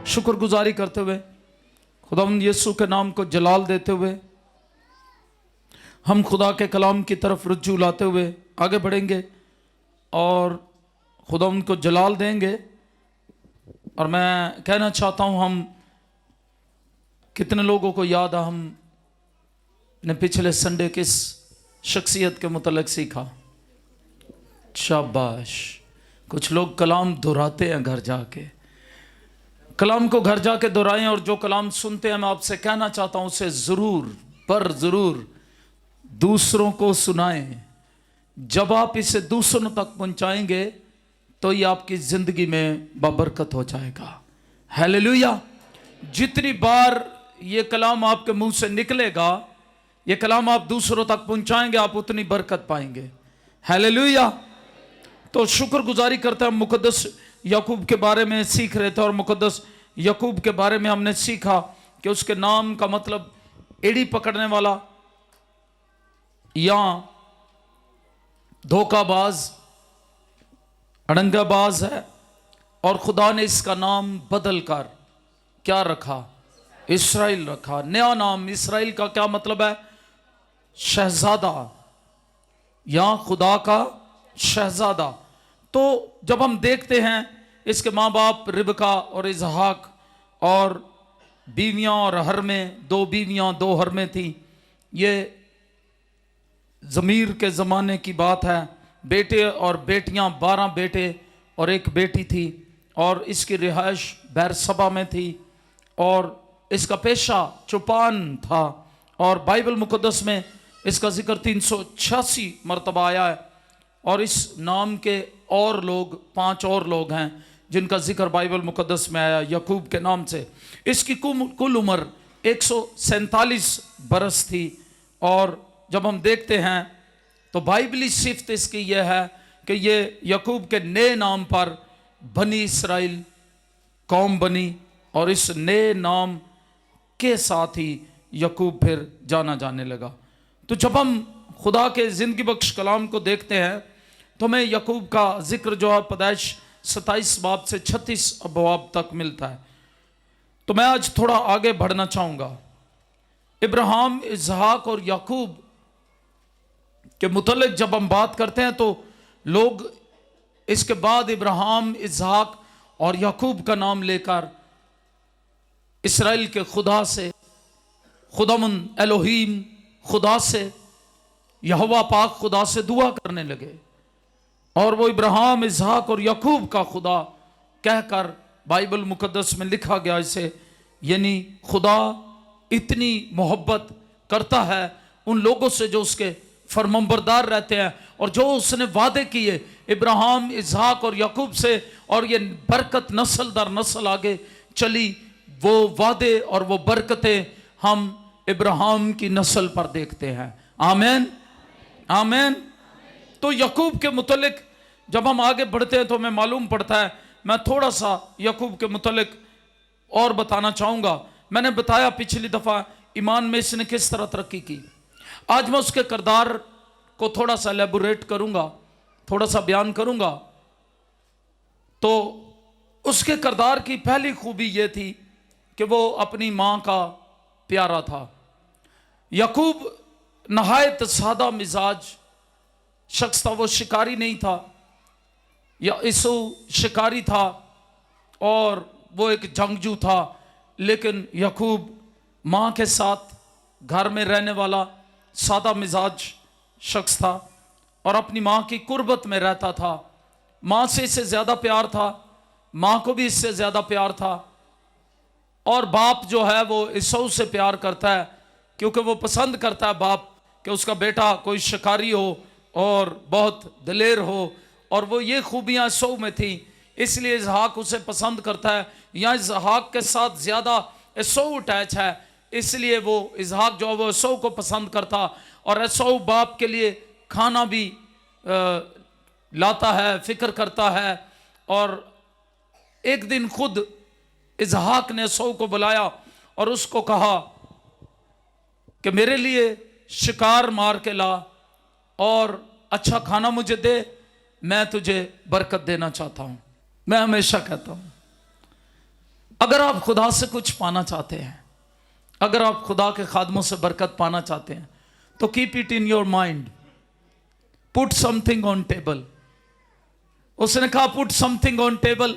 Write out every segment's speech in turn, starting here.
शुक्रगुजारी करते हुए, खुदावंद यीशु के नाम को जलाल देते हुए, हम खुदा के कलाम की तरफ रुजू लाते हुए आगे बढ़ेंगे और खुदावंद को जलाल देंगे। और मैं कहना चाहता हूँ, हम कितने लोगों को याद है हमने पिछले संडे किस शख्सियत के मुतल्लिक सीखा? शाबाश। कुछ लोग कलाम दोहराते हैं घर जाके। कलाम को घर जाके दोहराएं, और जो कलाम सुनते हैं मैं आपसे कहना चाहता हूं उसे जरूर दूसरों को सुनाएं। जब आप इसे दूसरों तक पहुंचाएंगे तो ये आपकी जिंदगी में बाबरकत हो जाएगा। हालेलुया। जितनी बार ये कलाम आपके मुंह से निकलेगा, ये कलाम आप दूसरों तक पहुंचाएंगे, आप उतनी बरकत पाएंगे। हालेलुया। तो शुक्रगुजारी करते हैं। हम मुकद्दस याकूब के बारे में सीख रहे थे, और मुकद्दस याकूब के बारे में हमने सीखा कि उसके नाम का मतलब एड़ी पकड़ने वाला या धोखाबाज, अड़ंगाबाज है। और खुदा ने इसका नाम बदल कर क्या रखा? इस्राएल रखा। नया नाम इस्राएल का क्या मतलब है? शहजादा या खुदा का शहजादा। तो जब हम देखते हैं इसके माँ बाप रिबका और इसहाक, और बीवियां और हर में, 2 बीवियां 2 हर में थी। ये ज़मीर के ज़माने की बात है। बेटे और बेटियां 12 बेटे और 1 बेटी थी, और इसकी रिहाइश बैरसबा में थी, और इसका पेशा चौपान था। और बाइबल मुकद्दस में इसका जिक्र 386 मरतबा आया है। और इस नाम के और लोग 5 और लोग हैं जिनका जिक्र बाइबल मुकद्दस में आया याकूब के नाम से। इसकी कुल उम्र 147 बरस थी। और जब हम देखते हैं तो बाइबली सिफ्त इसकी यह है कि ये याकूब के नए नाम पर बनी इस्राएल कौम बनी, और इस नए नाम के साथ ही याकूब फिर जाना जाने लगा। तो जब हम खुदा के जिंदगी बख्श कलाम को देखते हैं तो हमें याकूब का जिक्र जो है पैदाइश 27 बाब से 36 अबवाब तक मिलता है। तो मैं आज थोड़ा आगे बढ़ना चाहूंगा। इब्राहिम, इसहाक और याकूब के मुतल्लिक जब हम बात करते हैं तो लोग इसके बाद इब्राहिम, इसहाक और याकूब का नाम लेकर इस्राएल के खुदा से, खुदामुन एलोहीम खुदा से, यहोवा पाक खुदा से दुआ करने लगे। और वो इब्राहिम, इसहाक और याकूब का खुदा कहकर बाइबल मुकद्दस में लिखा गया इसे, यानी खुदा इतनी मोहब्बत करता है उन लोगों से जो उसके फरमाबरदार रहते हैं, और जो उसने वादे किए इब्राहिम, इसहाक और याकूब से, और ये बरकत नस्ल दर नस्ल आगे चली। वो वादे और वो बरकतें हम इब्राहिम की नस्ल पर देखते हैं। आमीन, आमीन। तो याकूब के मुतल्लिक जब हम आगे बढ़ते हैं तो हमें मालूम पड़ता है, मैं थोड़ा सा याकूब के मुतल्लिक और बताना चाहूँगा। मैंने बताया पिछली दफ़ा ईमान में इसने किस तरह तरक्की की। आज मैं उसके किरदार को थोड़ा सा एलेबोरेट करूँगा, थोड़ा सा बयान करूँगा। तो उसके किरदार की पहली खूबी ये थी कि वो अपनी माँ का प्यारा था। याकूब नहायत सादा मिजाज शख्स था। वो शिकारी नहीं था, या इसो शिकारी था और वो एक जंगजू था, लेकिन याकूब माँ के साथ घर में रहने वाला सादा मिजाज शख्स था, और अपनी माँ की कुर्बत में रहता था। माँ से इससे ज़्यादा प्यार था, माँ को भी इससे ज़्यादा प्यार था। और बाप जो है वो इसो से प्यार करता है, क्योंकि वो पसंद करता है बाप कि उसका बेटा कोई शिकारी हो और बहुत दिलेर हो, और वो ये खूबियाँ इसो में थी, इसलिए इसहाक उसे पसंद करता है। या इसहाक के साथ ज़्यादा इसो अटैच है, इसलिए वो इसहाक जो है वो इसो को पसंद करता। और इसो बाप के लिए खाना भी लाता है, फिक्र करता है। और एक दिन खुद इसहाक ने इसो को बुलाया और उसको कहा कि मेरे लिए शिकार मार के ला और अच्छा खाना मुझे दे, मैं तुझे बरकत देना चाहता हूं। मैं हमेशा कहता हूं अगर आप खुदा से कुछ पाना चाहते हैं, अगर आप खुदा के खादमों से बरकत पाना चाहते हैं, तो keep it in your mind, put something on table. उसने कहा पुट समथिंग ऑन टेबल,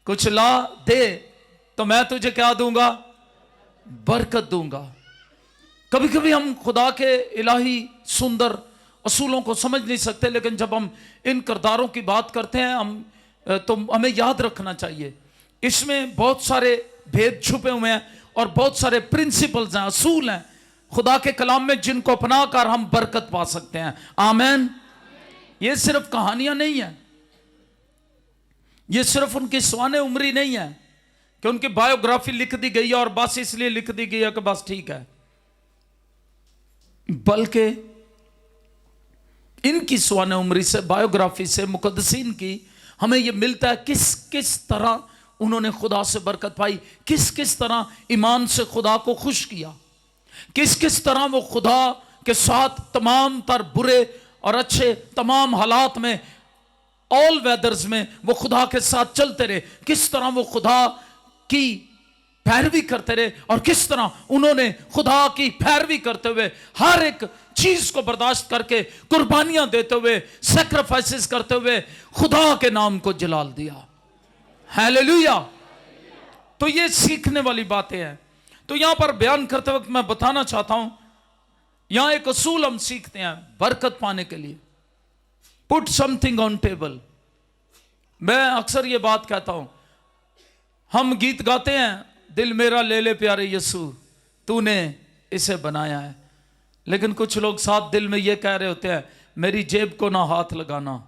कुछ ला दे तो मैं तुझे क्या दूंगा? बरकत दूंगा। कभी कभी हम खुदा के इलाही सुंदर असूलों को समझ नहीं सकते, लेकिन जब हम इन किरदारों की बात करते हैं तो हमें याद रखना चाहिए, इसमें बहुत सारे भेद छुपे हुए हैं और बहुत सारे प्रिंसिपल्स हैं, असूल हैं खुदा के कलाम में, जिनको अपना कर हम बरकत पा सकते हैं। आमीन। ये सिर्फ कहानियां नहीं है, ये सिर्फ उनकी स्वाने उम्री नहीं है कि उनकी बायोग्राफी लिख दी गई है और बस इसलिए लिख दी गई है कि बस ठीक है, बल्कि इनकी स्वाने उम्री से, बायोग्राफी से, मुकद्दसीन की हमें यह मिलता है किस किस तरह उन्होंने खुदा से बरकत पाई, किस किस तरह ईमान से खुदा को खुश किया, किस किस तरह वो खुदा के साथ तमाम तर बुरे और अच्छे तमाम हालात में, ऑल वेदर्स में वो खुदा के साथ चलते रहे, किस तरह वो खुदा की पैरवी करते रहे और किस तरह उन्होंने खुदा की पैरवी करते हुए हर एक चीज को बर्दाश्त करके, कुर्बानियां देते हुए, सैक्रिफाइसेस करते हुए खुदा के नाम को जलाल दिया। हालेलुया। तो ये सीखने वाली बातें हैं। तो यहां पर बयान करते वक्त मैं बताना चाहता हूं, यहां एक असूल हम सीखते हैं बरकत पाने के लिए, पुट समथिंग ऑन टेबल। मैं अक्सर ये बात कहता हूं, हम गीत गाते हैं, दिल मेरा ले ले प्यारे यीशु तूने इसे बनाया है, लेकिन कुछ लोग साथ दिल में ये कह रहे होते हैं, मेरी जेब को ना हाथ लगाना,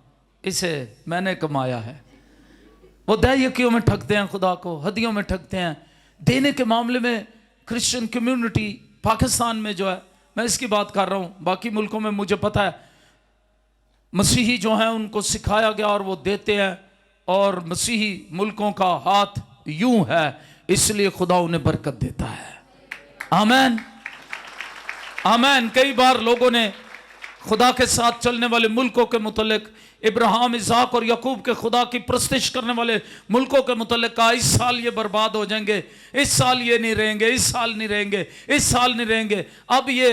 इसे मैंने कमाया है। वो दैयकियों में ठगते हैं, खुदा को हदियों में ठगते हैं। देने के मामले में क्रिश्चियन कम्युनिटी पाकिस्तान में जो है, मैं इसकी बात कर रहा हूं, बाकी मुल्कों में मुझे पता है मसीही जो हैं उनको सिखाया गया और वो देते हैं, और मसीही मुल्कों का हाथ यूं है, इसलिए खुदा उन्हें बरकत देता है। आमीन, आमीन। कई बार लोगों ने खुदा के साथ चलने वाले मुल्कों के मुतल्लिक, इब्राहिम, इसाक और याकूब के खुदा की प्रस्तिश करने वाले मुल्कों के मुतल्लिक कहा, इस साल ये बर्बाद हो जाएंगे, इस साल ये नहीं रहेंगे, इस साल नहीं रहेंगे, इस साल नहीं रहेंगे, अब ये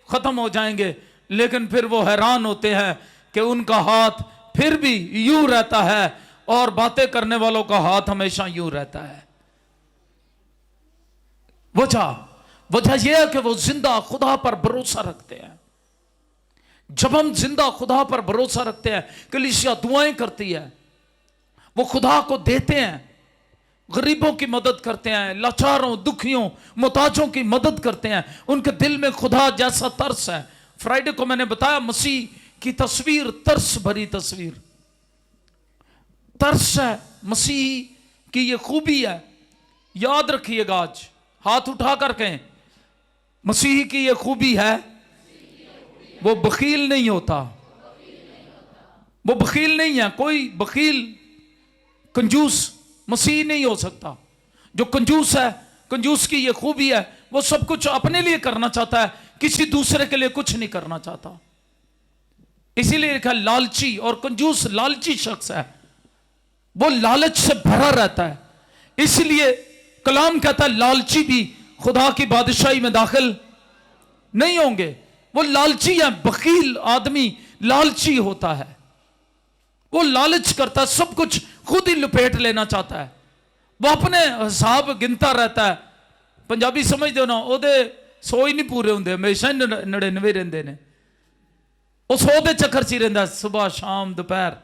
खत्म हो जाएंगे। लेकिन फिर वो हैरान होते हैं कि उनका हाथ फिर भी यूं रहता है और बातें करने वालों का हाथ हमेशा यूं रहता है। वजह यह है कि वो जिंदा खुदा पर भरोसा रखते हैं। जब हम जिंदा खुदा पर भरोसा रखते हैं, कलीसिया दुआएं करती है, वो खुदा को देते हैं, गरीबों की मदद करते हैं, लाचारों, दुखियों, मुताजों की मदद करते हैं, उनके दिल में खुदा जैसा तरस है। फ्राइडे को मैंने बताया मसीह की तस्वीर, तरस भरी तस्वीर, तरस है, मसीह की ये खूबी है। याद रखिएगा, आज हाथ उठा कर कहें, मसीह की ये खूबी है, वो बखील नहीं होता, वो बखील नहीं है। कोई बखील कंजूस मसीह नहीं हो सकता। जो कंजूस है, कंजूस की ये खूबी है, वो सब कुछ अपने लिए करना चाहता है, किसी दूसरे के लिए कुछ नहीं करना चाहता। इसीलिए लिखा लालची, और कंजूस लालची शख्स है, वो लालच से भरा रहता है। इसलिए कलाम कहता है लालची भी खुदा की बादशाही में दाखिल नहीं होंगे। वो लालची है, बखील आदमी लालची होता है, वो लालच करता है, सब कुछ खुद ही लपेट लेना चाहता है, वो अपने हिसाब गिनता रहता है। पंजाबी समझते हो ना, ओदे 100 ही नहीं पूरे होंगे, हमेशा 99 रहते ने, वो 100 के चक्कर च ही रहता, सुबह शाम दोपहर,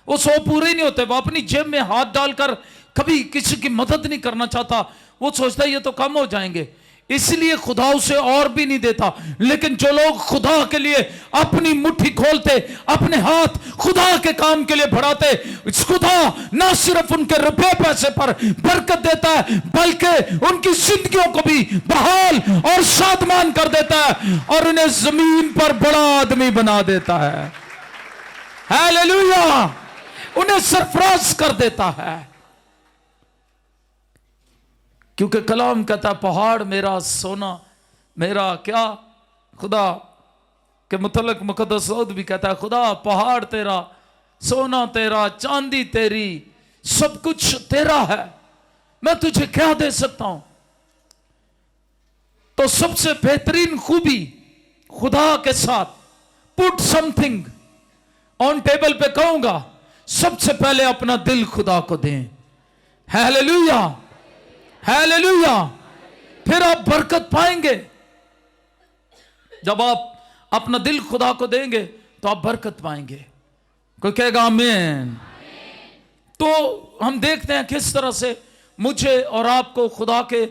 वो 100 पूरे ही नहीं होते। वो अपनी जेब में हाथ डालकर कभी किसी की मदद नहीं करना चाहता, वो सोचता है ये तो कम हो जाएंगे, इसलिए खुदा उसे और भी नहीं देता। लेकिन जो लोग खुदा के लिए अपनी मुट्ठी खोलते, अपने हाथ खुदा के काम के लिए बढ़ाते, खुदा ना सिर्फ उनके रुपए पैसे पर बरकत देता है, बल्कि उनकी जिंदगियों को भी बहाल और शादमान कर देता है और उन्हें जमीन पर बड़ा आदमी बना देता है। हालेलुया, उन्हें सरफराज कर देता है। क्योंकि कलाम कहता पहाड़ मेरा सोना, मेरा क्या, खुदा के मुतल्लिक मुक़द्दस सऊद भी कहता है, खुदा पहाड़ तेरा, सोना तेरा, चांदी तेरी, सब कुछ तेरा है। मैं तुझे क्या दे सकता हूं? तो सबसे बेहतरीन खूबी खुदा के साथ, पुट समथिंग ऑन टेबल पे कहूंगा, सबसे पहले अपना दिल खुदा को दें। Hallelujah, hallelujah. फिर आप बरकत पाएंगे। जब आप अपना दिल खुदा को देंगे तो आप बरकत पाएंगे। कोई कहेगा आमीन। तो हम देखते हैं किस तरह से मुझे और आपको खुदा के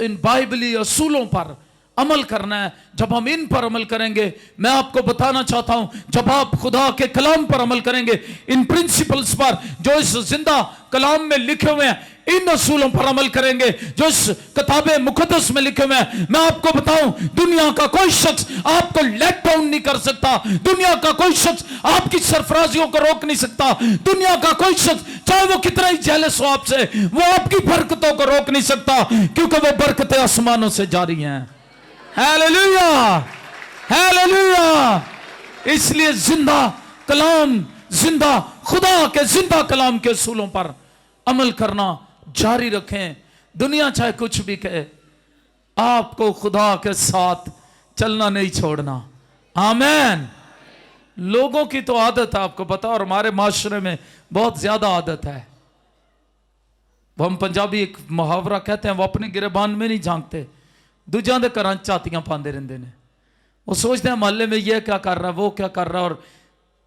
इन बाइबली असूलों पर अमल करना है। जब हम इन पर अमल करेंगे, मैं आपको बताना चाहता हूं, जब आप खुदा के कलाम पर अमल करेंगे, इन प्रिंसिपल्स पर जो इस जिंदा कलाम में लिखे हुए हैं, इन असूलों पर अमल करेंगे जो इस किताबे मुकद्दस में लिखे हुए हैं, मैं आपको बताऊं, दुनिया का कोई शख्स आपको लेट डाउन नहीं कर सकता। दुनिया का कोई शख्स आपकी सरफराजियों को रोक नहीं सकता। दुनिया का कोई शख्स चाहे वो कितना ही जेलस हो आपसे, वो आपकी बरकतों को रोक नहीं सकता, क्योंकि वो बरकतें आसमानों से जारी हैं। Hallelujah, hallelujah. इसलिए जिंदा कलाम, जिंदा खुदा के जिंदा कलाम के असूलों पर अमल करना जारी रखें। दुनिया चाहे कुछ भी कहे, आपको खुदा के साथ चलना नहीं छोड़ना। आमीन। लोगों की तो आदत है, आपको पता, और हमारे माशरे में बहुत ज्यादा आदत है। वो हम पंजाबी एक मुहावरा कहते हैं, वो अपने गिरेबान में नहीं झांकते, दूजा दे घर झातियां पाते रहते हैं। वो सोचते हैं मोहल्ले में ये क्या कर रहा है, वो क्या कर रहा है। और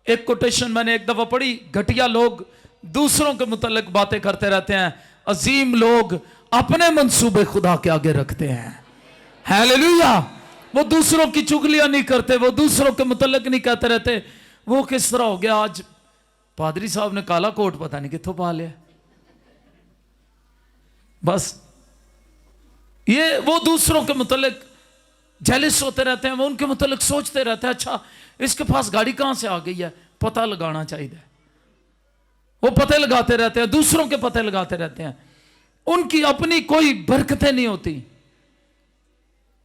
एक कोटेशन मैंने एक दफा पढ़ी, घटिया लोग दूसरों के मुतल्लिक बातें करते रहते हैं, अजीम लोग अपने मंसूबे खुदा के आगे रखते हैं। हालेलुया। वो दूसरों की चुगलियां नहीं करते, वो दूसरों के मुतल्लिक नहीं कहते रहते। वो किस तरह हो गया, आज पादरी साहब ने काला कोट पता नहीं कित्थों पा लिया। बस ये वो दूसरों के मुतल्लिक जेलिस होते रहते हैं, वो उनके मुतल्लिक सोचते रहते हैं, अच्छा इसके पास गाड़ी कहां से आ गई है, पता लगाना चाहिए। वो पते लगाते रहते हैं, दूसरों के पते लगाते रहते हैं, उनकी अपनी कोई बरकतें नहीं होती।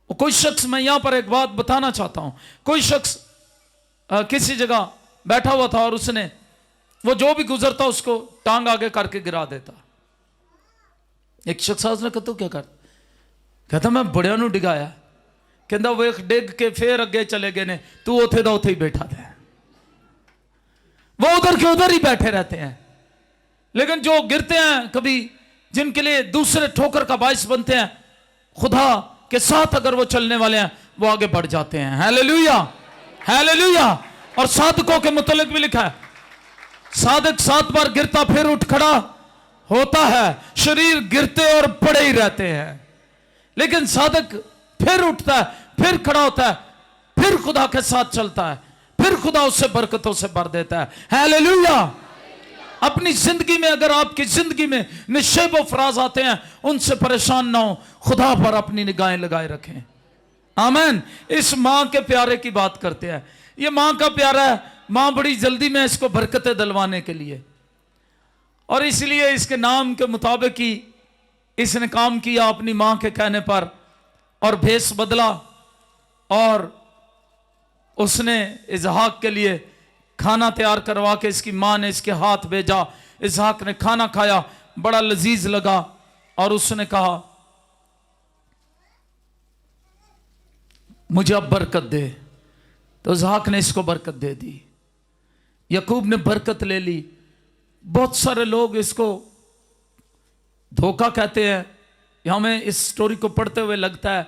कोई शख्स, मैं यहां पर एक बात बताना चाहता हूं, कोई शख्स किसी जगह बैठा हुआ था और उसने, वो जो भी गुजरता उसको टांग आगे करके गिरा देता। एक शख्स ने कहा, तू क्या कर? कहता मैं बड़िया नू डिगाया। कहता वेख डिग के फिर अगे चले गए ने, तू उथे दा उथे ही बैठा था। वो उधर के उधर ही बैठे रहते हैं। लेकिन जो गिरते हैं कभी, जिनके लिए दूसरे ठोकर का बायस बनते हैं, खुदा के साथ अगर वो चलने वाले हैं, वो आगे बढ़ जाते हैं। Hallelujah, hallelujah. और साधकों के मुतल्लिक भी लिखा है, साधक 7 बार गिरता फिर उठ खड़ा होता है। शरीर गिरते और पड़े ही रहते हैं, लेकिन साधक फिर उठता है, फिर खड़ा होता है, फिर खुदा के साथ चलता है, फिर खुदा उससे बरकतों से भर देता है। हालेलुया। अपनी जिंदगी में, अगर आपकी जिंदगी में निशेब व फराज आते हैं, उनसे परेशान ना हो, खुदा पर अपनी निगाहें लगाए रखें। आमीन। इस मां के प्यारे की बात करते हैं। ये मां का प्यारा है, मां बड़ी जल्दी में इसको बरकतें दिलवाने के लिए, और इसलिए इसके नाम के मुताबिक ही इसने काम किया अपनी मां के कहने पर, और भेष बदला, और उसने इसहाक के लिए खाना तैयार करवा के इसकी मां ने इसके हाथ भेजा। इसहाक ने खाना खाया, बड़ा लजीज लगा, और उसने कहा मुझे अब बरकत दे। तो इसहाक ने इसको बरकत दे दी। याकूब ने बरकत ले ली। बहुत सारे लोग इसको धोखा कहते हैं। हमें इस स्टोरी को पढ़ते हुए लगता है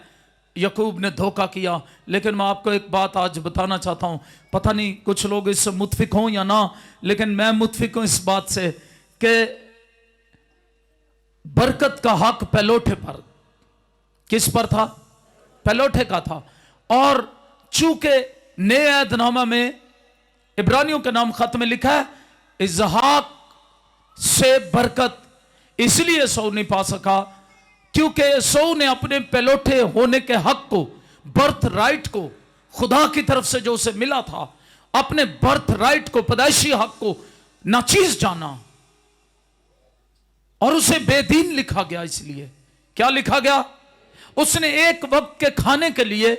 याकूब ने धोखा किया, लेकिन मैं आपको एक बात आज बताना चाहता हूं। पता नहीं कुछ लोग इससे मुतफिक हों या ना, लेकिन मैं मुतफिक हूं इस बात से कि बरकत का हक पहलोठे पर, किस पर था? पहलोठे का था। और चूंकि नए अहदनामा में इब्रानियों के नाम खत में लिखा है, इसहाक से बरकत इसलिए सौ नहीं पा सका क्योंकि सौ ने अपने पहलोठे होने के हक को, बर्थ राइट को, खुदा की तरफ से जो उसे मिला था, अपने बर्थ राइट को, पैदाइशी हक को नाचीज जाना, और उसे बेदीन लिखा गया। इसलिए क्या लिखा गया? उसने एक वक्त के खाने के लिए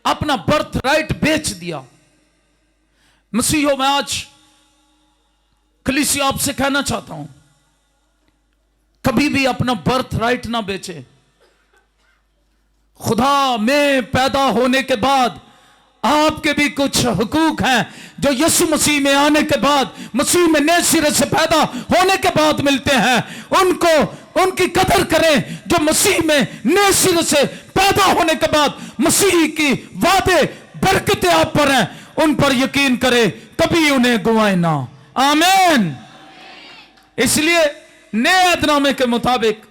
अपना बर्थ राइट बेच दिया। मसीहो, मैं आज कलीसिया आपसे कहना चाहता हूं, कभी भी अपना बर्थ राइट ना बेचे। खुदा में पैदा होने के बाद आपके भी कुछ हुकूक हैं जो यीशु मसीह में आने के बाद, मसीह में नए सिरे से पैदा होने के बाद मिलते हैं। उनको, उनकी कदर करें जो मसीह में नए सिरे से पैदा होने के बाद मसीह की वादे बरकतें आप पर हैं, उन पर यकीन करें, कभी उन्हें गवाए ना। आमीन। इसलिए नए अहदनामे के मुताबिक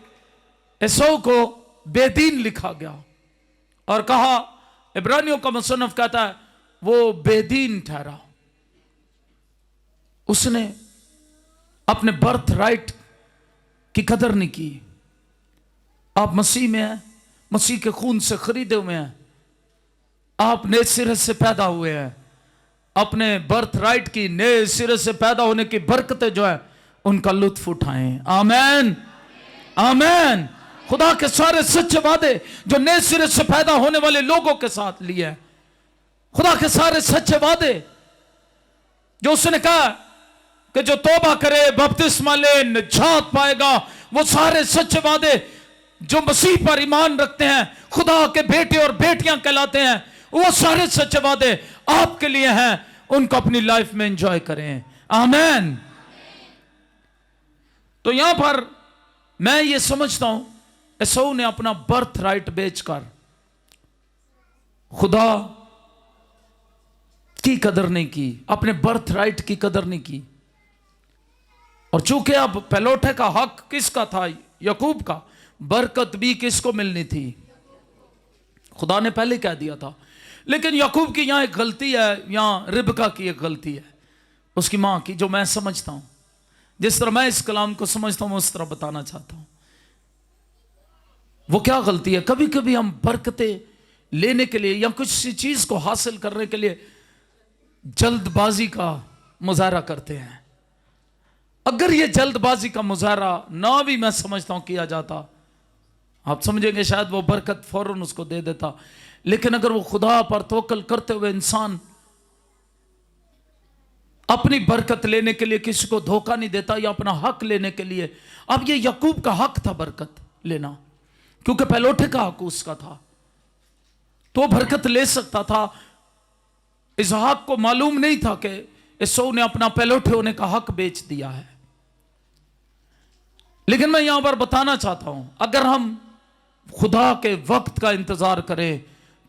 एसाऊ को बेदीन लिखा गया और कहा, इब्रानियों का मुसन्निफ कहता है वो बेदीन ठहरा। उसने अपने बर्थ राइट की कदर नहीं की। आप मसीह में हैं, मसीह के खून से खरीदे हुए हैं, आप नए सिरे से पैदा हुए हैं। अपने बर्थ राइट की, नए सिरे से पैदा होने की बरकतें जो है उनका लुत्फ उठाएं। आमीन, आमीन। खुदा के सारे सच्चे वादे जो नए सिरे से पैदा होने वाले लोगों के साथ लिए हैं, खुदा के सारे सच्चे वादे जो उसने कहा कि जो तौबा करे, बपतिस्मा ले, निजात पाएगा, वो सारे सच्चे वादे जो मसीह पर ईमान रखते हैं, खुदा के बेटे और बेटियां कहलाते हैं, वो सारे सच्चे वादे आपके लिए हैं। उनको अपनी लाइफ में एंजॉय करें। आमीन। तो यहां पर मैं ये समझता हूं, एसाऊ ने अपना बर्थ राइट बेचकर खुदा की कदर नहीं की, अपने बर्थ राइट की कदर नहीं की। और चूंकि अब पहलौठे का हक किसका था? याकूब का। बरकत भी किसको मिलनी थी? खुदा ने पहले कह दिया था। लेकिन याकूब की यहां एक गलती है, यहां रिबका की एक गलती है, उसकी मां की, जो मैं समझता हूं, जिस तरह मैं इस कलाम को समझता हूं उस तरह बताना चाहता हूं। वो क्या गलती है? कभी कभी हम बरकतें लेने के लिए या कुछ चीज को हासिल करने के लिए जल्दबाजी का मुजाहरा करते हैं। अगर ये जल्दबाजी का मुजाहरा ना भी, मैं समझता हूं, किया जाता, आप समझेंगे शायद वो बरकत फौरन उसको दे देता। लेकिन अगर वो खुदा पर तवक्कल करते हुए इंसान अपनी बरकत लेने के लिए किसी को धोखा नहीं देता या अपना हक लेने के लिए, अब ये याकूब का हक था बरकत लेना, क्योंकि पहलौठे का हक उसका था, तो बरकत ले सकता था। इसहाक को मालूम नहीं था कि एसाऊ ने अपना पहलौठे होने का हक बेच दिया है। लेकिन मैं यहां पर बताना चाहता हूं, अगर हम खुदा के वक्त का इंतजार करें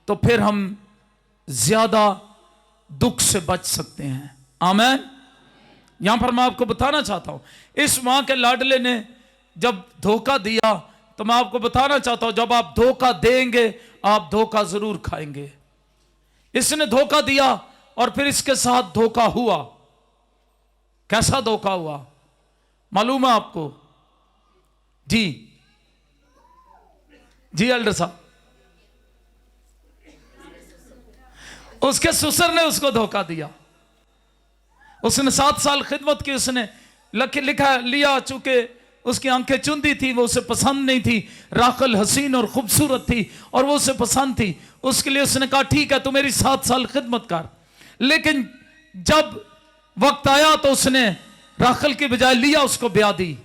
तो फिर हम ज्यादा दुख से बच सकते हैं। आमीन। यहां पर मैं आपको बताना चाहता हूं, इस मां के लाडले ने जब धोखा दिया, तो मैं आपको बताना चाहता हूं, जब आप धोखा देंगे आप धोखा जरूर खाएंगे। इसने धोखा दिया और फिर इसके साथ धोखा हुआ। कैसा धोखा हुआ मालूम है आपको? जी जी एल्डर साहब, उसके ससुर ने उसको धोखा दिया। उसने 7 साल खिदमत की, उसने लिखा लिया, चूंकि उसकी आंखें चुंदी थी, वो उसे पसंद नहीं थी। राखल हसीन और खूबसूरत थी और वो उसे पसंद थी। उसके लिए उसने कहा ठीक है, तू मेरी 7 साल खिदमत कर। लेकिन जब वक्त आया तो उसने राखल की बजाय लिया उसको ब्याह दी।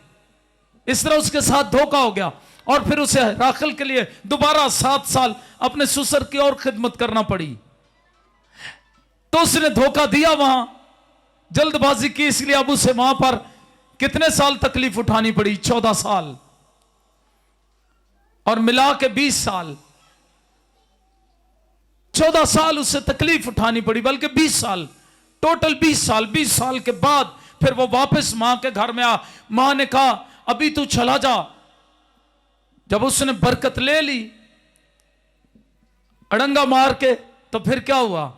इस तरह उसके साथ धोखा हो गया और फिर उसे राखल के लिए दोबारा 7 साल अपने ससुर की और खिदमत करना पड़ी। तो उसने धोखा दिया, वहां जल्दबाजी की, इसलिए अब उसे वहां पर कितने साल तकलीफ उठानी पड़ी? 14 साल और मिला के 20 साल। 14 साल उससे तकलीफ उठानी पड़ी, बल्कि 20 साल, टोटल 20 साल। 20 साल के बाद फिर वो वापस मां के घर में आ। मां ने कहा अभी तू चला जा। जब उसने बरकत ले ली अड़ंगा मार के, तो फिर क्या हुआ?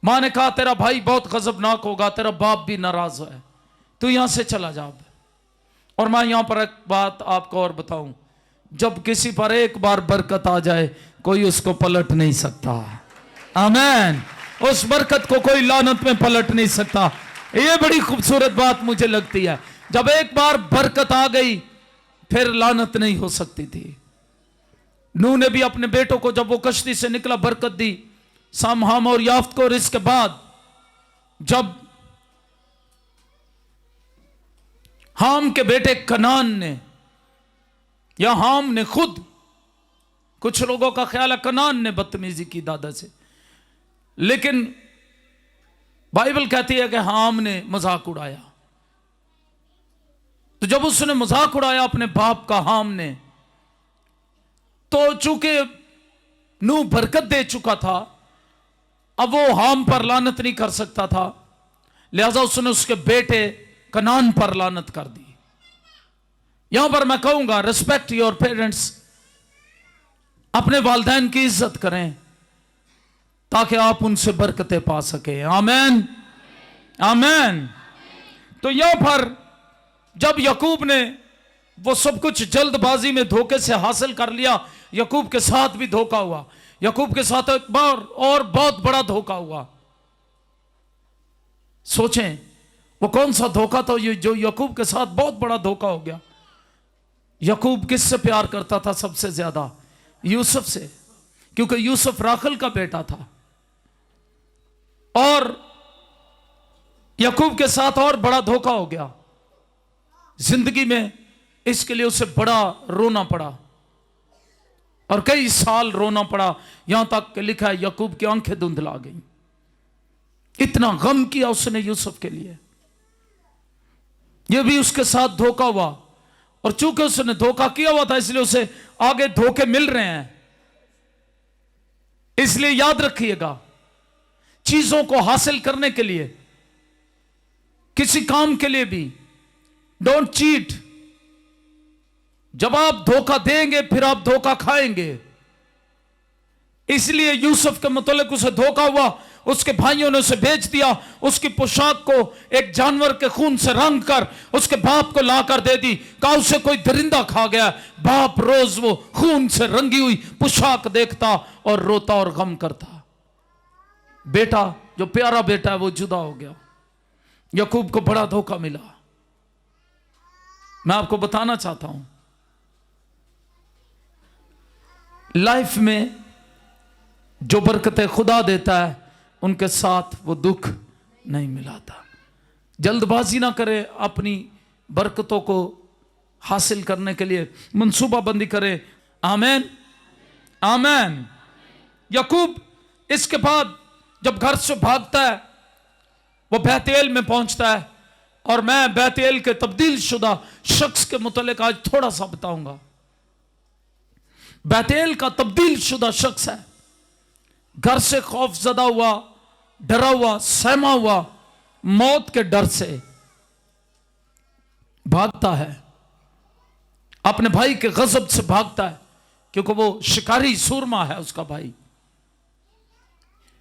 मां ने कहा तेरा भाई बहुत गजबनाक होगा, तेरा बाप भी नाराज है, तू यहां से चला जा। और मैं यहां पर एक बात आपको और बताऊं, जब किसी पर एक बार बरकत आ जाए कोई उसको पलट नहीं सकता। आमीन। उस बरकत को कोई लानत में पलट नहीं सकता। यह बड़ी खूबसूरत बात मुझे लगती है। जब एक बार बरकत आ गई फिर लानत नहीं हो सकती थी। नूह ने भी अपने बेटों को, जब वो कश्ती से निकला, बरकत दी, साम, हाम और याफ्त को। और इसके बाद जब हाम के बेटे कनान ने, या हाम ने खुद, कुछ लोगों का ख्याल है कनान ने बदतमीजी की दादा से, लेकिन बाइबल कहती है कि हाम ने मजाक उड़ाया। तो जब उसने मजाक उड़ाया अपने बाप का, हाम ने, तो चूंकि नूह बरकत दे चुका था, अब वो हाम पर लानत नहीं कर सकता था, लिहाजा उसने उसके बेटे कनान पर लानत कर दी। यहां पर मैं कहूंगा, रिस्पेक्ट योर पेरेंट्स, अपने वालिदैन की इज्जत करें ताकि आप उनसे बरकतें पा सके। आमीन, आमीन। तो यहां पर जब याकूब ने वो सब कुछ जल्दबाजी में धोखे से हासिल कर लिया, याकूब के साथ भी धोखा हुआ। याकूब के साथ एक बार और बहुत बड़ा धोखा हुआ। सोचें वो कौन सा धोखा था जो याकूब के साथ बहुत बड़ा धोखा हो गया। याकूब किससे प्यार करता था सबसे ज्यादा? यूसुफ से, क्योंकि यूसुफ राखल का बेटा था। और याकूब के साथ और बड़ा धोखा हो गया जिंदगी में, इसके लिए उसे बड़ा रोना पड़ा और कई साल रोना पड़ा, यहां तक कि लिखा है याकूब की आंखें धुंधला गई। इतना गम किया उसने यूसुफ के लिए। यह भी उसके साथ धोखा हुआ, और चूंकि उसने धोखा किया हुआ था इसलिए उसे आगे धोखे मिल रहे हैं। इसलिए याद रखिएगा, चीजों को हासिल करने के लिए, किसी काम के लिए भी, डोंट चीट। जब आप धोखा देंगे फिर आप धोखा खाएंगे। इसलिए यूसुफ के मुतालिक उसे धोखा हुआ, उसके भाइयों ने उसे बेच दिया, उसकी पोशाक को एक जानवर के खून से रंग कर उसके बाप को लाकर दे दी, कहा उसे कोई दरिंदा खा गया। बाप रोज वो खून से रंगी हुई पोशाक देखता और रोता और गम करता। बेटा, जो प्यारा बेटा है, वो जुदा हो गया। याकूब को बड़ा धोखा मिला। मैं आपको बताना चाहता हूं, लाइफ में जो बरकतें खुदा देता है उनके साथ वो दुख नहीं मिलाता। जल्दबाजी ना करें, अपनी बरकतों को हासिल करने के लिए मंसूबाबंदी करें। आमीन, आमीन। याकूब इसके बाद जब घर से भागता है, वो बैतेल में पहुंचता है, और मैं बैतेल के तब्दील शुदा शख्स के मुतालिक आज थोड़ा सा बताऊंगा। बैतेल का तब्दील शुदा शख्स है, घर से खौफजदा हुआ, डरा हुआ, सहमा हुआ, मौत के डर से भागता है, अपने भाई के गजब से भागता है, क्योंकि वो शिकारी सूरमा है उसका भाई।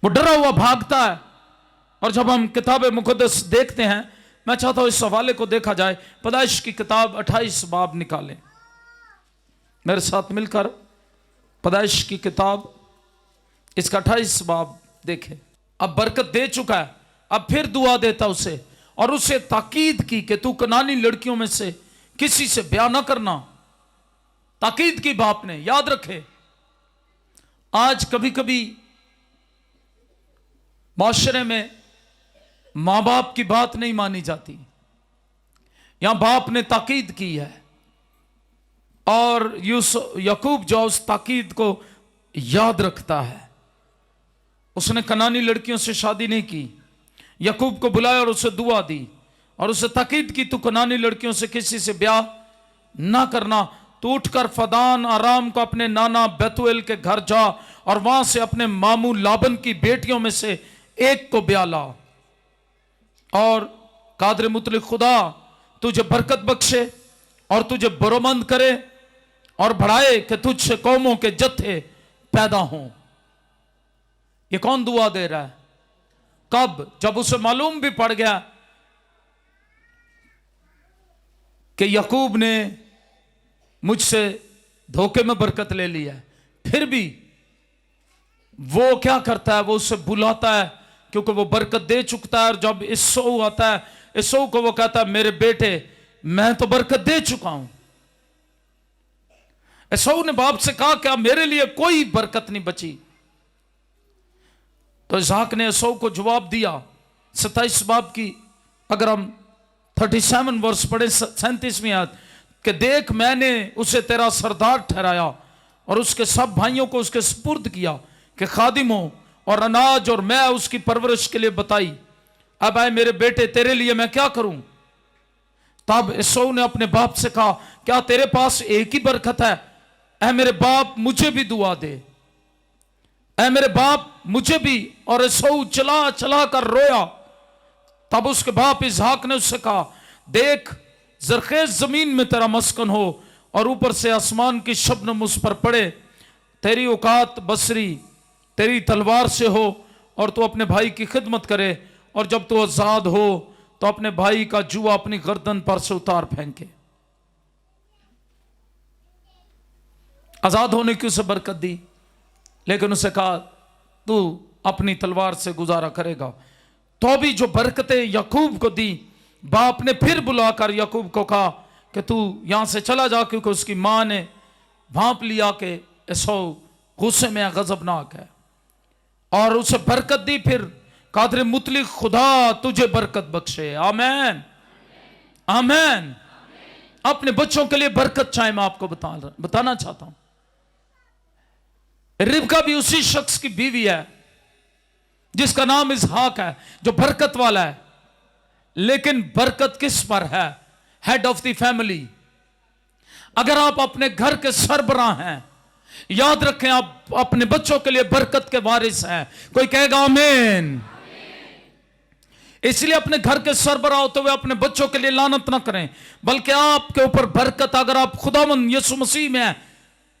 वो डरा हुआ भागता है। और जब हम किताब मुकद्दस देखते हैं, मैं चाहता हूं इस सवाले को देखा जाए। पैदाइश की किताब 28 बाब निकालें मेरे साथ मिलकर। पैदाइश की किताब इसका 28 बाब देखें। अब बरकत दे चुका है, अब फिर दुआ देता उसे, और उसे ताकीद की कि तू कनानी लड़कियों में से किसी से ब्याह ना करना। ताकीद की बाप ने। याद रखे, आज कभी कभी माशरे में मां बाप की बात नहीं मानी जाती। यहां बाप ने ताकीद की है, और याकूब जो उस ताकीद को याद रखता है, उसने कनानी लड़कियों से शादी नहीं की। याकूब को बुलाया और उसे दुआ दी और उसे ताकीद की, तू कनानी लड़कियों से किसी से ब्याह ना करना। तू उठकर फदान आराम को अपने नाना बेतुएल के घर जा, और वहां से अपने मामू लाबन की बेटियों में से एक को ब्याह ला, और कादर मुतलिक खुदा तुझे बरकत बख्शे और तुझे बरोमंद करे और बढ़ाए कि तुझसे कौमों के जत्थे पैदा हों। ये कौन दुआ दे रहा है? कब? जब उसे मालूम भी पड़ गया कि याकूब ने मुझसे धोखे में बरकत ले ली है, फिर भी वो क्या करता है? वो उसे बुलाता है, क्योंकि वो बरकत दे चुकता है। और जब इसौ आता है, इसौ को वो कहता है, मेरे बेटे मैं तो बरकत दे चुका हूं। इसौ ने बाप से कहा, क्या मेरे लिए कोई बरकत नहीं बची? तो इसहाक ने इसौ को जवाब दिया। 27 बाब की अगर हम 37 वर्ष पढ़े 37वीं आयत कि देख मैंने उसे तेरा सरदार ठहराया और उसके सब भाइयों को उसके सुपुर्द किया कि खादिम हो, और अनाज और मैं उसकी परवरिश के लिए बताई। अब आए मेरे बेटे, तेरे लिए मैं क्या करूं? तब इसौ ने अपने बाप से कहा, क्या तेरे पास एक ही बरकत है? ऐ मेरे बाप मुझे भी दुआ दे, ऐ मेरे बाप मुझे भी। और इसौ चला चला कर रोया। तब उसके बाप इसहाक ने उससे कहा, देख जरखेज जमीन में तेरा मस्कन हो और ऊपर से आसमान की शबनम उस पर पड़े। तेरी औकात बसरी तेरी तलवार से हो और तू अपने भाई की खिदमत करे, और जब तू आजाद हो तो अपने भाई का जुआ अपनी गर्दन पर से उतार फेंके। आजाद होने की उसे बरकत दी, लेकिन उसे कहा तू अपनी तलवार से गुजारा करेगा। तो भी जो बरकतें याकूब को दी, बाप ने फिर बुलाकर याकूब को कहा कि तू यहां से चला जा, क्योंकि उसकी मां ने भांप लिया कि इसौ गुस्से में गजबनाक है, और उसे बरकत दी। फिर कादर मुतलिक खुदा तुझे बरकत बख्शे। आमीन आमीन। अपने बच्चों के लिए बरकत चाहे, मैं आपको बताना चाहता हूं। रिबका भी उसी शख्स की बीवी है जिसका नाम इसहाक है, जो बरकत वाला है। लेकिन बरकत किस पर है? Head of the family. अगर आप अपने घर के सरबराह हैं, याद रखें आप अपने बच्चों के लिए बरकत के वारिस हैं। कोई कहेगा आमीन। इसलिए अपने घर के सरबराह होते हुए अपने बच्चों के लिए लानत ना करें, बल्कि आपके ऊपर बरकत, अगर आप खुदावंद यीशु मसीह में हैं,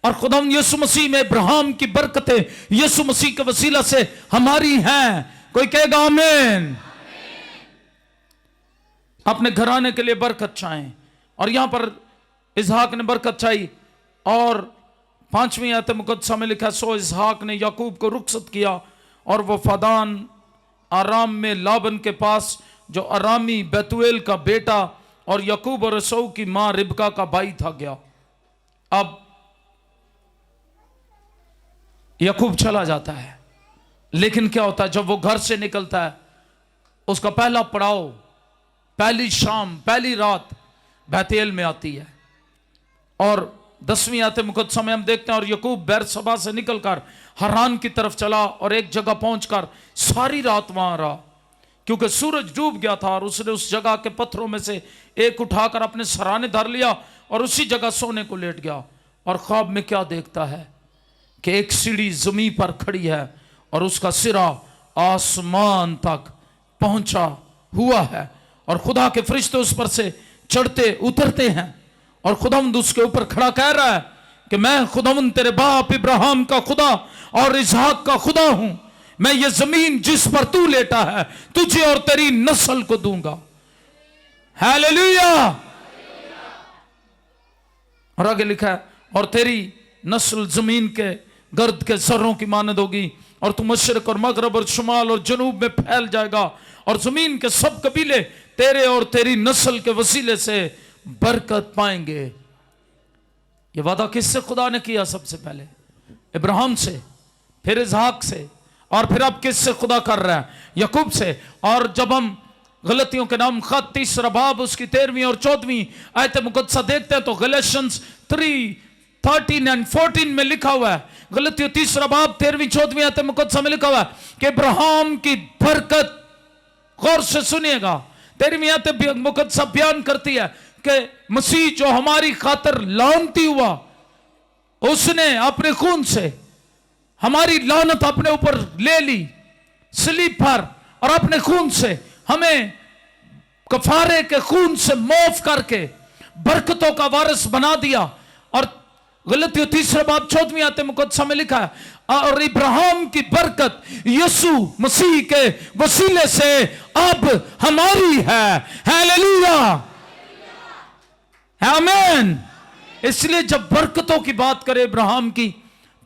और खुदावंद यीशु मसीह में इब्राहिम की बरकतें यीशु मसीह के वसीला से हमारी हैं। कोई कहेगा आमीन। अपने घराने के लिए बरकत चाहें, और यहां पर इसहाक ने बरकत चाही। और 5वीं आयत मुकद्दसा में लिखा, सो इसहाक ने याकूब को रुखसत किया और वह फदान आराम में लाबन के पास, जो अरामी बैतुएल का बेटा और याकूब और इसौ की मां रिबका का भाई था, गया। अब याकूब चला जाता है, लेकिन क्या होता है जब वो घर से निकलता है, उसका पहला पड़ाव, पहली शाम, पहली रात बैतुएल में आती है। और 10वीं आयत मुकद्दसा में हम देखते हैं, और याकूब बेरसबा से निकलकर हरान की तरफ चला और एक जगह पहुंचकर सारी रात वहां रहा, क्योंकि सूरज डूब गया था। और उसने उस जगह के पत्थरों में से एक उठाकर अपने सराने धर लिया और उसी जगह सोने को लेट गया। और ख्वाब में क्या देखता है कि एक सीढ़ी जमीन पर खड़ी है और उसका सिरा आसमान तक पहुंचा हुआ है, और खुदा के फरिश्ते उस पर से चढ़ते उतरते हैं। और खुदावंद उसके ऊपर खड़ा कह रहा है कि मैं खुदावंद तेरे बाप इब्राहिम का खुदा और इसहाक का खुदा हूं। मैं ये जमीन जिस पर तू लेटा है तुझे और तेरी नस्ल को दूंगा। हालेलुया। और आगे लिखा है, और तेरी नस्ल जमीन के गर्द के जर्रों की मानद होगी, और तू मशरक और मगरब और शुमाल और जनूब में फैल जाएगा, और जमीन के सब कबीले तेरे और तेरी नस्ल के वसीले से बरकत पाएंगे। ये वादा किससे खुदा ने किया? सबसे पहले इब्राहिम से, फिर इसहाक से, और फिर अब किससे खुदा कर रहा है? याकूब से। और जब हम गलतियों के नाम खत 3 बाब उसकी 13वीं और 14वीं आयत मुकद्दसा देखते हैं, तो गलतियंस 3:13 और 14 में लिखा हुआ है, गलतियों 3 बाब 13वीं 14वीं आयत मुकद्दसा में लिखा हुआ है कि इब्राहिम की बरकत, गौर से सुनिएगा, 13वीं आयत मुकद्दसा बयान करती है कि मसीह जो हमारी खातिर लानती हुआ, उसने अपने खून से हमारी लानत अपने ऊपर ले ली सलीब पर, और अपने खून से हमें कफारे के खून से माफ करके बरकतों का वारिस बना दिया। और गलतियों 3 बाब 14वीं आयत मुकद्दसा में लिखा है, और इब्राहिम की बरकत यीशु मसीह के वसीले से अब हमारी है। हालेलुया, आमीन। इसलिए जब बरकतों की बात करे इब्राहिम की,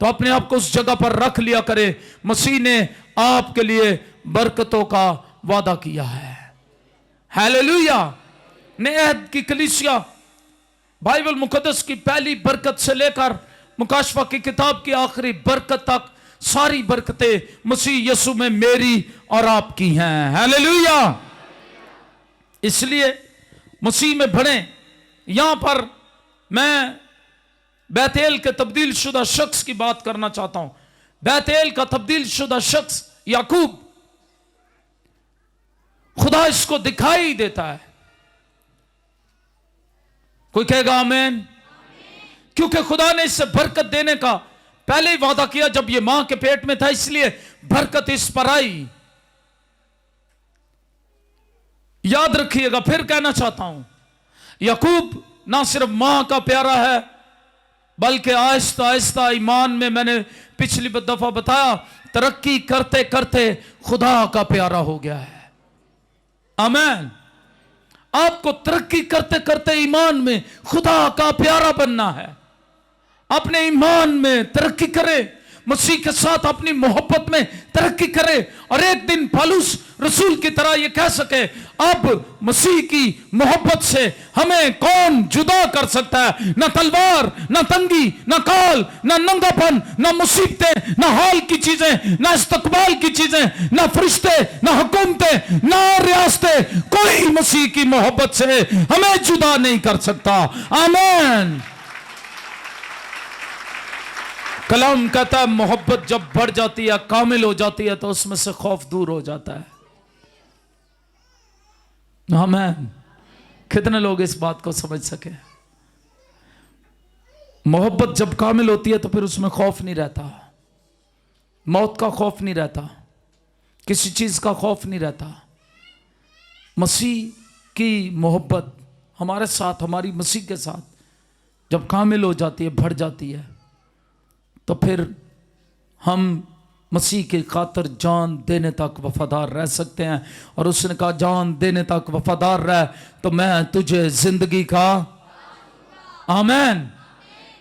तो अपने आप को उस जगह पर रख लिया करे, मसीह ने आपके लिए बरकतों का वादा किया है। हालेलुया। नए अहद की कलीसिया बाइबल मुकद्दस की पहली बरकत से लेकर मुकाशफा की किताब की आखिरी बरकत तक सारी बरकतें मसीह यीशु में मेरी और आपकी हैं। हालेलुया। इसलिए मसीह में बढ़े। यहां पर मैं बैतेल के तब्दील शुदा शख्स की बात करना चाहता हूं। बैतेल का तब्दील शुदा शख्स याकूब, खुदा इसको दिखाई देता है। कोई कहेगा आमीन। क्योंकि खुदा ने इससे बरकत देने का पहले ही वादा किया जब ये मां के पेट में था, इसलिए बरकत इस पर आई। याद रखिएगा, फिर कहना चाहता हूं, याकूब ना सिर्फ मां का प्यारा है, बल्कि आहिस्ता आहिस्ता ईमान में, मैंने पिछली दफा बताया, तरक्की करते करते खुदा का प्यारा हो गया है। आमीन। आपको तरक्की करते करते ईमान में खुदा का प्यारा बनना है। अपने ईमान में तरक्की करे, मसीह के साथ अपनी मोहब्बत में तरक्की करे, और एक दिन पौलुस रसूल की तरह यह कह सके, अब मसीह की मोहब्बत से हमें कौन जुदा कर सकता है। न तलवार, न तंगी, न काल, न नंगापन, न मुसीबतें, न हाल की चीजें, न इस्तकबाल की चीजें, न फरिश्ते, न हुकूमतें, न रियासतें, कोई मसीह की मोहब्बत से हमें जुदा नहीं कर सकता। आमीन। कलाम कहता है मोहब्बत जब बढ़ जाती है, कामिल हो जाती है, तो उसमें से खौफ दूर हो जाता है। आमीन। कितने लोग इस बात को समझ सके? मोहब्बत जब कामिल होती है तो फिर उसमें खौफ नहीं रहता, मौत का खौफ नहीं रहता, किसी चीज का खौफ नहीं रहता। मसीह की मोहब्बत हमारे साथ, हमारी मसीह के साथ जब कामिल हो जाती है, बढ़ जाती है, तो फिर हम मसीह की खातिर जान देने तक वफादार रह सकते हैं। और उसने कहा जान देने तक वफादार रह तो मैं तुझे जिंदगी का। आमीन।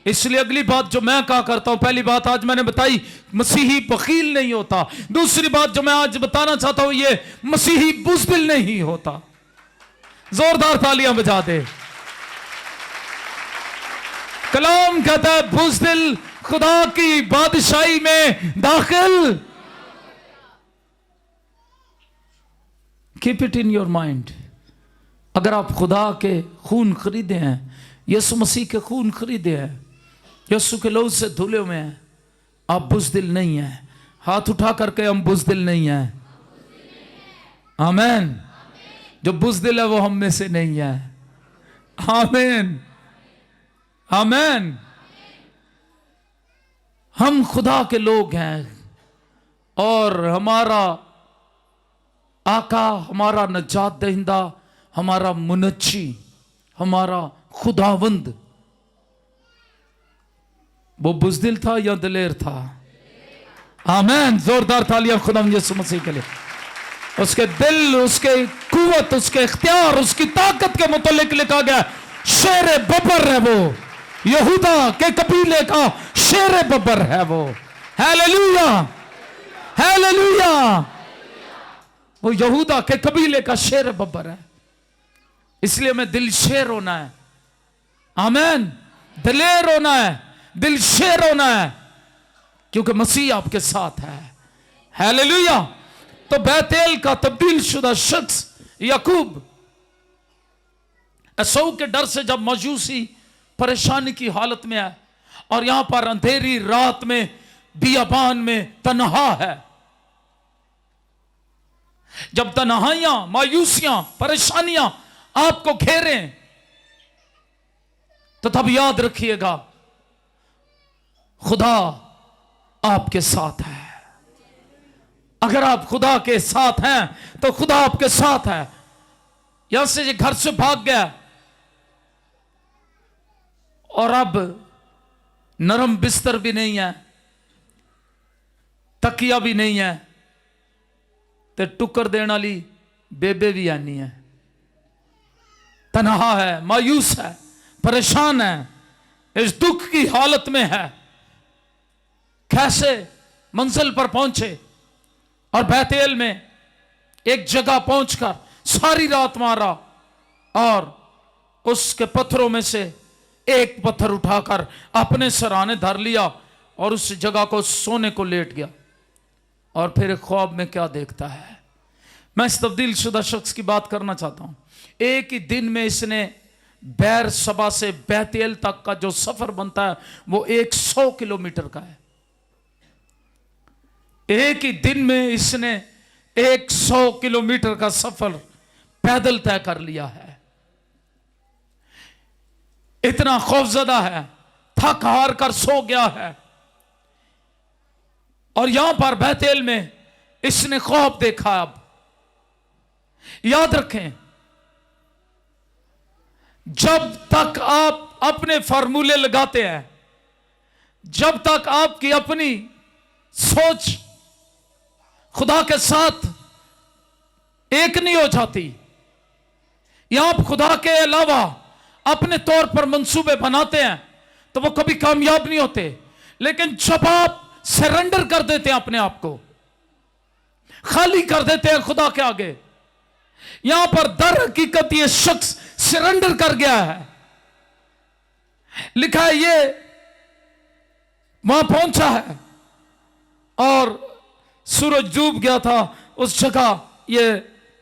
इसलिए अगली बात जो मैं कहा करता हूं, पहली बात आज मैंने बताई, मसीही बखील नहीं होता। दूसरी बात जो मैं आज बताना चाहता हूं, ये मसीही बुज़दिल नहीं होता। जोरदार तालियां बजा दे। कलाम कहता है बुज़दिल खुदा की बादशाही में दाखिल। Keep it in your mind. अगर आप खुदा के खून खरीदे हैं, यीशु मसीह के खून खरीदे हैं, यीशु के लहू से धुले हुए हैं, आप बुज़दिल नहीं हैं। हाथ उठा करके हम बुज़दिल नहीं हैं। आमीन। जो बुज़दिल है वो हम में से नहीं है। आमीन। आमीन। हम खुदा के लोग हैं और हमारा आका, हमारा नजात दहिंदा, हमारा मुनज्जी, हमारा खुदावंद, वो बुज़दिल था या दिलेर था? आमीन। जोरदार तालियां खुदा यीशु मसीह के लिए। उसके दिल, उसके कुव्वत, उसके इख्तियार, उसकी ताकत के मुतालिक लिखा गया शेर बबर है वो, यहूदा के कबीले का शेर बबर है वो। Hallelujah, hallelujah. वो यहूदा के कबीले का शेर बबर है। इसलिए मैं दिल शेर होना है। आमीन। दिलेर होना है, दिल शेर होना है, क्योंकि मसीह आपके साथ है। हालेलुया। तो बैतेल का तब्दील शुदा शख्स याकूब एसाऊ के डर से जब मजूसी परेशानी की हालत में है और यहां पर अंधेरी रात में बियाबान में तन्हा है, जब तन्हाइयां, मायूसियां, परेशानियां आपको घेरें, तो तब याद रखिएगा खुदा आपके साथ है। अगर आप खुदा के साथ हैं तो खुदा आपके साथ है। यहां से ये घर से भाग गया और अब नरम बिस्तर भी नहीं है, तकिया भी नहीं है, ते टुकर देने वाली बेबे भी आनी है। तन्हा है, मायूस है, परेशान है, इस दुख की हालत में है। कैसे मंजिल पर पहुंचे और बैतेल में एक जगह पहुंचकर सारी रात मारा और उसके पत्थरों में से एक पत्थर उठाकर अपने सराने धर लिया और उस जगह को सोने को लेट गया। और फिर ख्वाब में क्या देखता है? मैं इस तब्दील शुदा शख्स की बात करना चाहता हूं। एक ही दिन में इसने बैर सबा से बैतेल तक का जो सफर बनता है वो 100 किलोमीटर का है। एक ही दिन में इसने 100 किलोमीटर का सफर पैदल तय कर लिया है। इतना खौफजदा है, थक हार कर सो गया है। और यहां पर बैतेल में इसने खौफ देखा। अब याद रखें, जब तक आप अपने फार्मूले लगाते हैं, जब तक आपकी अपनी सोच खुदा के साथ एक नहीं हो जाती, या आप खुदा के अलावा अपने तौर पर मंसूबे बनाते हैं, तो वो कभी कामयाब नहीं होते। लेकिन जब आप सरेंडर कर देते हैं, अपने आप को खाली कर देते हैं खुदा के आगे, यहां पर दर हकीकत ये शख्स सरेंडर कर गया है। लिखा है ये वहां पहुंचा है और सूरज डूब गया था उस जगह। ये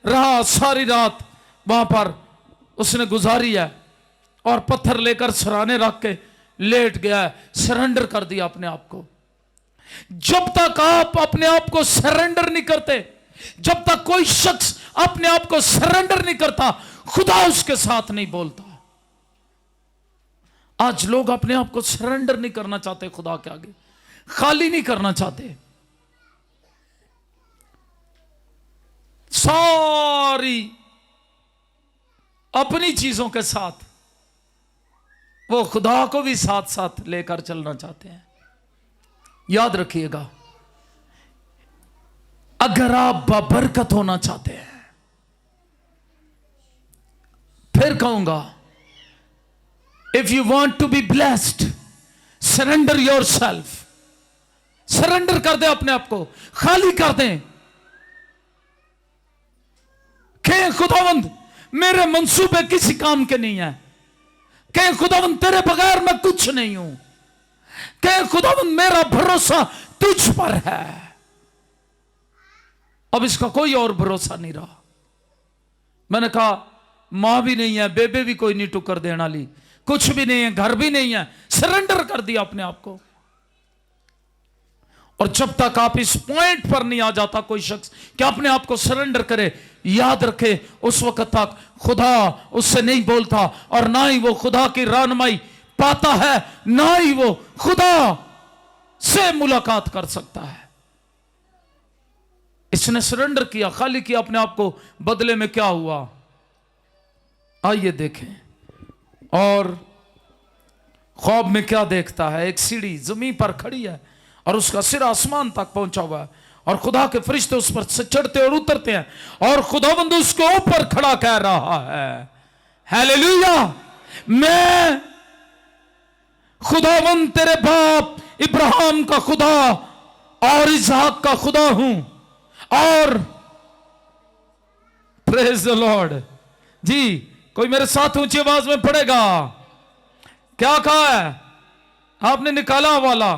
रहा सारी रात वहां पर उसने गुजारी है और पत्थर लेकर सराने रख के लेट गया है। सरेंडर कर दिया अपने आप को। जब तक आप अपने आप को सरेंडर नहीं करते, जब तक कोई शख्स अपने आप को सरेंडर नहीं करता, खुदा उसके साथ नहीं बोलता। आज लोग अपने आप को सरेंडर नहीं करना चाहते, खुदा के आगे खाली नहीं करना चाहते। सारी अपनी चीजों के साथ वो खुदा को भी साथ साथ लेकर चलना चाहते हैं। याद रखिएगा, अगर आप बाबरकत होना चाहते हैं, फिर कहूंगा, if you want to be blessed, surrender yourself. Surrender कर दे अपने आप को, खाली कर दें कि खुदावंद मेरे मंसूबे किसी काम के नहीं है, कि खुदावंद तेरे बगैर मैं कुछ नहीं हूं, कि खुदावंद मेरा भरोसा तुझ पर है। अब इसका कोई और भरोसा नहीं रहा। मैंने कहा मां भी नहीं है, बेबे भी कोई नहीं टुकर देने वाली, कुछ भी नहीं है, घर भी नहीं है, सरेंडर कर दिया अपने आप को। और जब तक आप इस पॉइंट पर नहीं आ जाता कोई शख्स कि अपने आप को सरेंडर करे, याद रखे उस वक्त तक खुदा उससे नहीं बोलता, और ना ही वो खुदा की रहनुमाई पाता है, ना ही वो खुदा से मुलाकात कर सकता है। इसने सरेंडर किया, खाली किया अपने आप को। बदले में क्या हुआ, आइए देखें। और ख्वाब में क्या देखता है, एक सीढ़ी जमीन पर खड़ी है और उसका सिर आसमान तक पहुंचा हुआ है, और खुदा के फरिश्ते उस पर से चढ़ते और उतरते हैं, और खुदावंद उसके ऊपर खड़ा कह रहा है, हालेलुया, मैं खुदावंद तेरे बाप इब्राहिम का खुदा और इसहाक का खुदा हूं। और प्रेज द लॉर्ड जी, कोई मेरे साथ ऊंची आवाज में पढ़ेगा। क्या कहा है आपने, निकाला वाला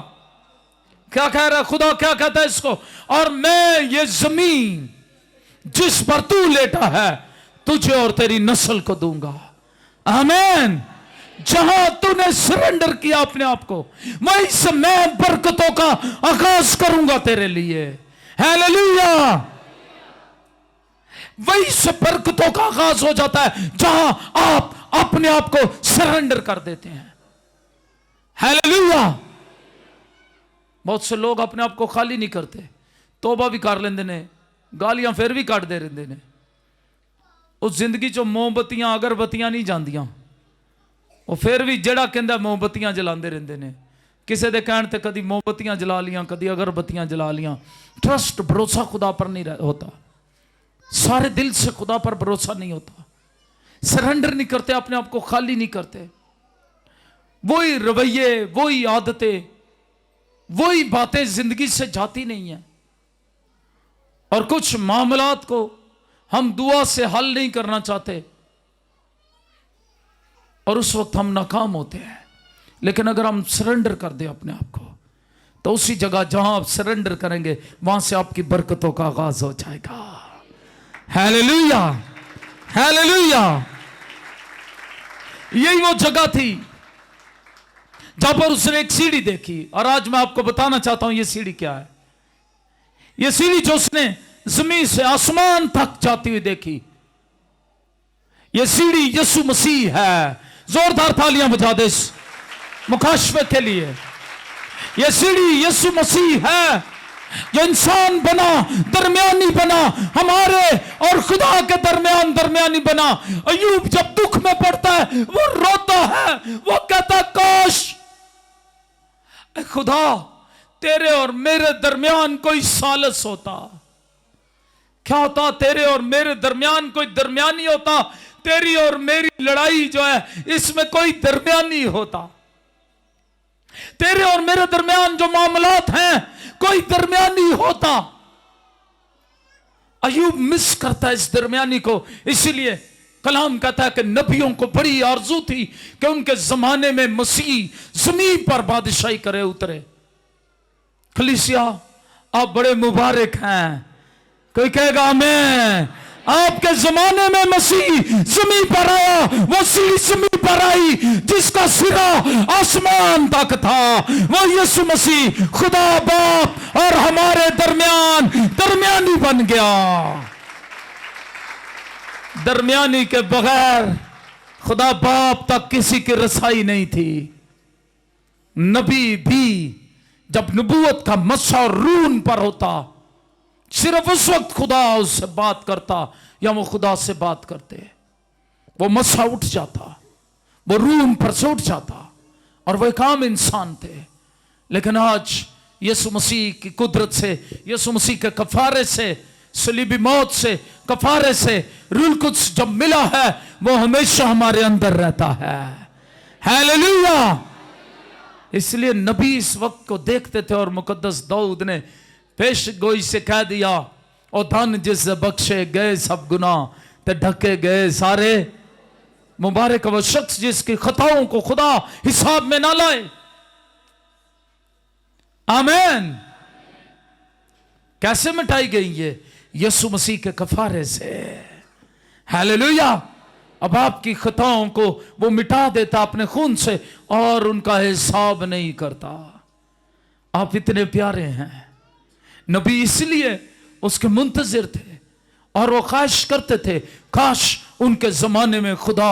क्या कह रहा है, खुदा क्या कहता है इसको, और मैं ये जमीन जिस पर तू लेटा है तुझे और तेरी नस्ल को दूंगा। आमीन। जहां तूने सरेंडर किया अपने आप को, वहीं से मैं बरकतों का आगाज करूंगा तेरे लिए। हालेलुया। वहीं से बरकतों का आगाज हो जाता है जहां आप अपने आप को सरेंडर कर देते हैं। हालेलुया। बहुत से लोग अपने आप को खाली नहीं करते, तौबा भी कर लेंदे ने, गालियां फिर भी कट दे रहिंदे ने। उस जिंदगी चो मोमबत्तियां अगरबत्तियां नहीं जांदियां, वो फिर भी जेड़ा कहंदा मोमबत्तियां जलांदे रहंदे ने। किसी दे कहण ते कदी मोमबत्तियां जला लियां, कदी अगरबत्तियां जला लियां। ट्रस्ट, भरोसा खुदा पर नहीं होता, सारे दिल से खुदा पर भरोसा नहीं होता, सरेंडर नहीं करते, अपने आप को खाली नहीं करते। वही रवैये, वही आदतें, वही बातें जिंदगी से जाती नहीं है। और कुछ मामलात को हम दुआ से हल नहीं करना चाहते और उस वक्त हम नाकाम होते हैं। लेकिन अगर हम सरेंडर कर दें अपने आप को, तो उसी जगह जहां आप सरेंडर करेंगे वहां से आपकी बरकतों का आगाज हो जाएगा। Hallelujah, hallelujah. यही वो जगह थी जहां पर उसने एक सीढ़ी देखी, और आज मैं आपको बताना चाहता हूं ये सीढ़ी क्या है। ये सीढ़ी जो उसने जमीन से आसमान तक जाती हुई देखी, ये सीढ़ी यीशु मसीह है। जोरदार तालियां बजा दे इस मुकाशफे के लिए। ये सीढ़ी यीशु मसीह है जो इंसान बना, दरमियानी बना, हमारे और खुदा के दरमियान दरमियानी बना। अय्यूब जब दुख में पड़ता है वो रोता है, वो कहता है काश खुदा तेरे और मेरे दरमियान कोई सालस होता। क्या होता? तेरे और मेरे दरमियान कोई दरमियानी होता। तेरी और मेरी लड़ाई जो है इसमें कोई दरमियानी होता। तेरे और मेरे दरमियान जो मामलात हैं कोई दरमियानी होता। अय्यूब मिस करता है इस दरमियानी को। इसीलिए कलाम कहता है कि नबियों को बड़ी आरजू थी कि उनके जमाने में मसीह जमीन पर बादशाही करे उतरे। कलीसिया आप बड़े मुबारक हैं। कोई कहेगा आमीन। आपके जमाने में मसीह जमीन पर आया, वो सीढ़ी जमीन पर आई जिसका सिरा आसमान तक था। वो यीशु मसीह खुदा बाप और हमारे दरमियान दरमियानी बन गया। दरमियानी के बगैर खुदा बाप तक किसी की रसाई नहीं थी। नबी भी जब नबूवत का मस्सा रून पर होता, सिर्फ उस वक्त खुदा उससे बात करता या वो खुदा से बात करते, वो मस्सा उठ जाता, वो रूम पर से उठ जाता और वो एक आम इंसान थे। लेकिन आज यीशु मसीह की कुदरत से, यीशु मसीह के कफारे से, सलीबी मौत से, कफारे से रूह कुद्स जब मिला है वो हमेशा हमारे अंदर रहता है। हालेलुया। इसलिए नबी इस वक्त को देखते थे और मुकद्दस दाऊद ने पेश गोई से कह दिया, और धन जिससे बख्शे गए सब गुनाह ते ढके गए सारे। मुबारक वो शख्स जिसकी खताओं को खुदा हिसाब में ना लाए। आमीन। कैसे मिटाई गई ये? यीशु मसीह के कफारे से। हालेलुया। अब आपकी खताओं को वो मिटा देता अपने खून से और उनका हिसाब नहीं करता। आप इतने प्यारे हैं। नबी इसलिए उसके मुंतजिर थे और वो ख्वाहिश करते थे काश उनके जमाने में खुदा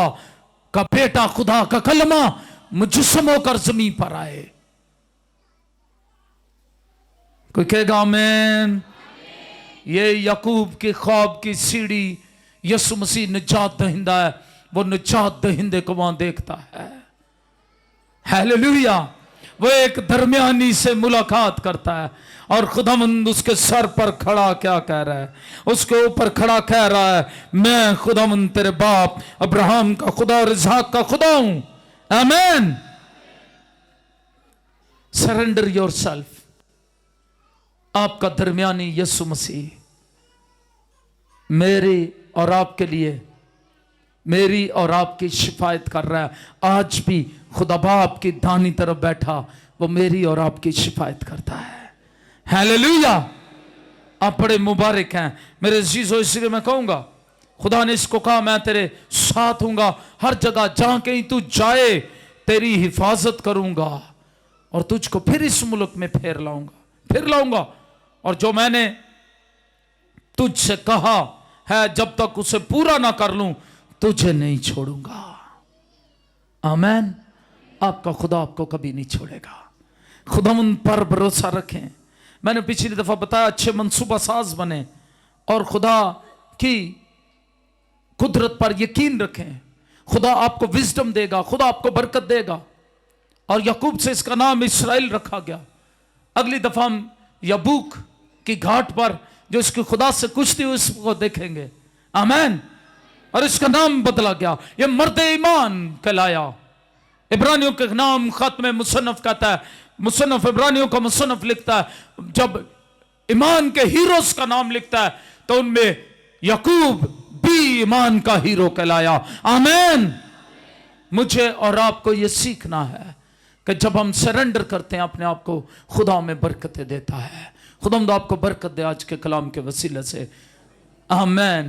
का बेटा, खुदा का कलमा मुजस्सम होकर जमीन पर आए। कोई कहेगा आमीन। ये याकूब के ख्वाब की सीढ़ी यीशु मसीह निजात दहिंदा है। वो निजात दहिंदे को वहां देखता है। हालेलुया। वो एक दरमियानी से मुलाकात करता है और खुदावंद उसके सर पर खड़ा क्या कह रहा है? उसके ऊपर खड़ा कह रहा है, मैं खुदावंद तेरे बाप अब्राहम का खुदा और इसहाक का खुदा हूं। आमीन। Surrender yourself. आपका दरमियानी यीशु मसीह मेरी और आपके लिए, मेरी और आपकी शिफायत कर रहा है। आज भी खुदा बाप की दानी तरफ बैठा वो मेरी और आपकी शिफायत करता है। हालेलुया। आप बड़े मुबारक हैं मेरे अजीजों। इसलिए मैं कहूंगा खुदा ने इसको कहा, मैं तेरे साथ हूंगा, हर जगह जहां कहीं तू जाए तेरी हिफाजत करूंगा और तुझको फिर इस मुल्क में फिर लाऊंगा। और जो मैंने तुझसे कहा है जब तक उसे पूरा ना कर लूं तुझे नहीं छोड़ूंगा। आमीन। आपका खुदा आपको कभी नहीं छोड़ेगा। खुदा उन पर भरोसा रखें। मैंने पिछली दफा बताया, अच्छे मंसूबा साज बने और खुदा की कुदरत पर यकीन रखें। खुदा आपको विजडम देगा, खुदा आपको बरकत देगा। और याकूब से इसका नाम इस्राएल रखा गया। अगली दफा हम यबूक की घाट पर जो इसके खुदा से कुश्ती हुई उसको देखेंगे। आमीन। और इसका नाम बदला गया, ये मर्द ईमान कहलाया। इब्रानियों के नाम खत में मुसन्नफ कहता है, मुसन्नफ इब्रानियों का मुसन्नफ लिखता है, जब ईमान के हीरोज का नाम लिखता है तो उनमें याकूब भी ईमान का हीरो कहलाया। आमीन। मुझे और आपको यह सीखना है कि जब हम सरेंडर करते हैं अपने आप को, खुदा में बरकतें देता है। खुदा आपको बरकत दे आज के कलाम के वसीले से। आमीन।